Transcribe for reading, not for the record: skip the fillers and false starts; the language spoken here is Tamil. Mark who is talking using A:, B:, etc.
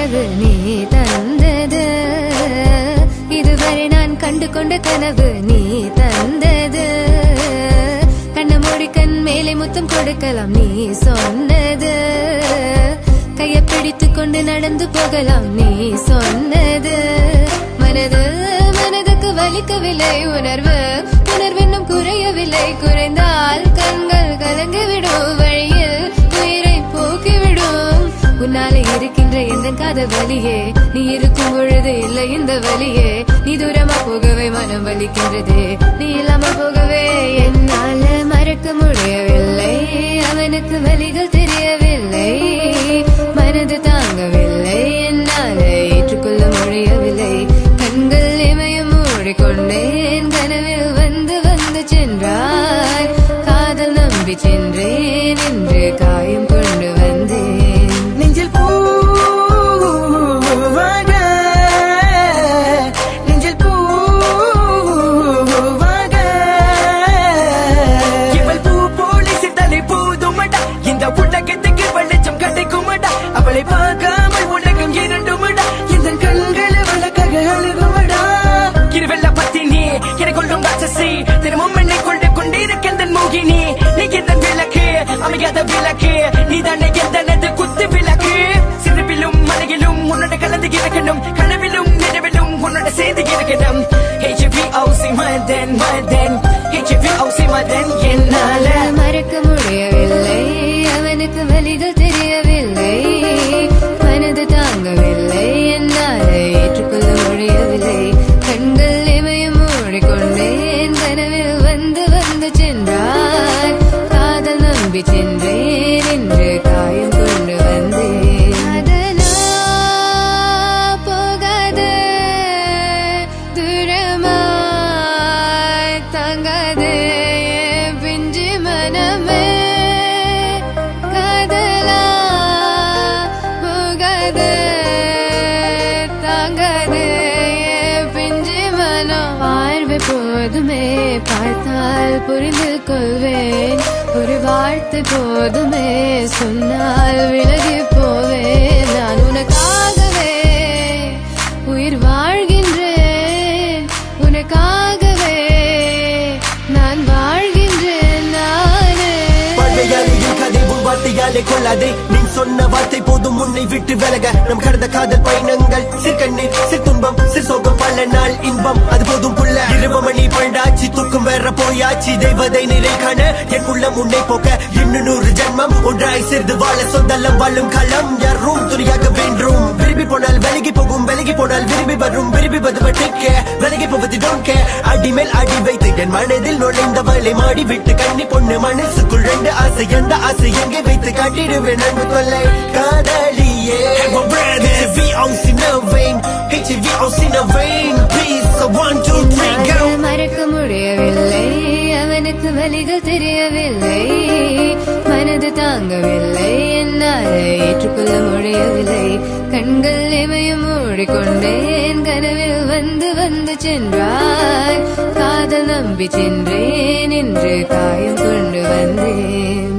A: அது நீ தந்தது. இதுவரை நான் கண்டு கொண்ட கனவு நீ தந்தது. கண்ண மூடி கண் மேலே முத்தம் கொடுக்கலாம் நீ சொன்னது. கையை பிடித்து கொண்டு நடந்து போகலாம் நீ சொன்னது. மனதுக்கு வலிக்கவில்லை உணர்வு உணர்வென்னும் குறையவில்லை. குறைந்தால் கண்கள் கலங்கிவிடும் வழியில் உயிரை போக்கிவிடும். உன்னாலே இருக்கின்ற எந்த காதல் வலியே நீ இருக்கும் பொழுது இல்லை இந்த வலியே. நீ தூரமா போகவே மனம் வலிக்கின்றது நீ இல்லாம போகவே. என்னால மறக்க முடியவில்லை அவனுக்கு வலிகள் தெரியவில்லை. மனது தாங்கவில்லை என்னால ஏற்றுக்கொள்ள முடியவில்லை. கண்கள் இமயம் மூடிக்கொண்டேன் கனவில் வந்து வந்து சென்றாய். காதல் நம்பி சென்றேன் என்று காயம் கொண்டு வந்தேன்.
B: நெஞ்சில் பூவாக நெஞ்சில் பூவாக இவள் பூ போலி சித்தலை போதுமடா. இந்த உலகத்துக்கு வெளிச்சம் கிடைக்குமடா. அவளை பார்க்காமல் உலகம் இரண்டுமடா. இந்த கண்களை வழக்காக அழுகுமடா. இருவெல்ல பத்தினி என கொள்ளும் ராட்சசி தினமும் என்னை கொண்டு கொண்டிருக்கின்ற மோகினி. நீ எந்த விளக்கு அமையாத விளக்கு நீதானே எந்தனது குத்து விளக்கு. சிறுவிலும் மலையிலும் உன்னோட கலந்து இருக்கணும். கனவிலும் நினைவிலும் உன்னோட செய்து இருக்கணும். HVOC Madan Madan HVOC Madan. என்னால
A: மறக்க முடியவில்லை அவனுக்கு வலிகள் தெரியவில்லை. மனது தாங்கவில்லை என்னால் ஏற்றுக்கொள்ள முடியவில்லை. கண்கள் இமயம் மூடிக்கொண்டேன் கனவில் வந்து வந்து சென்றாய். காதல் நம்பி சென்றேன் என்று காயம் கொண்டு வந்தேன். அதனா போகாது தூரமாய் தாங்காது பிஞ்சு மனமே. காதலா போகாது தாங்காது பிஞ்சு மனம். பார்வை போதுமே பார்த்தால் புரிந்து கொள்வேன். ஒரு வார்த்தை போதுமே சொன்னால் விலகி போவேன். நான் உனக்காகவே உயிர் வாழ்கின்றேன். உனக்காகவே நான் வாழ்கின்றேன். நானே
B: வாழ்வையாலையும் கதைவும் வார்த்தையாலே கொள்ளாதே. நீ சொன்ன வார்த்தை போதும் உன்னை விட்டு விலக. நம் கடந்த காதல் பயணங்கள் சிற்கண்ணீர் சிற்துன்பம் சிற்சோகம் பல நாள் இன்பம் அது போதும் புள்ள. 20 மணி பண்டாச்சி தூக்கம் வேற போயாச்சி. தெய்வதை நிறை காண என் உள்ளம் உன்னை போக்க இன்னும் 100 ஜென்மம் ஒன்றாய் சேர்ந்து வாழ. சொந்தலம் வாழும் காலம் யாரும் துணியாக வேண்டும். விரும்பி போனால் விலகி போகும் விலகி போனால் விரும்பி வரும். விரும்பி வருவதற்க விலகி போவது டோன்ட் கேர். அடி மேல் அடி வைத்து என் மனதில் நுழைந்தவளை மாடி விட்டு கண்ணி பொண்ணு மனசுக்குள் 2 ஆசை. எந்த ஆசை எங்கே வைத்து காட்டிடுவேன் அன்பு தொல்லை காதலியே. HVOC no vein HVOC no vein please so 1 2 3 go.
A: மறக்க முடியவில்லை அவனுக்கு வலிகள் தெரியவில்லை. மனது தாங்கவில்லை என்னால் ஏற்றுக்கொள்ள முடியவில்லை. கண்கள் இமயம் மூடிக்கொண்டேன் கனவில் வந்து வந்து சென்றாய். காதல் நம்பி சென்றேன் என்று காயம் கொண்டு வந்தேன்.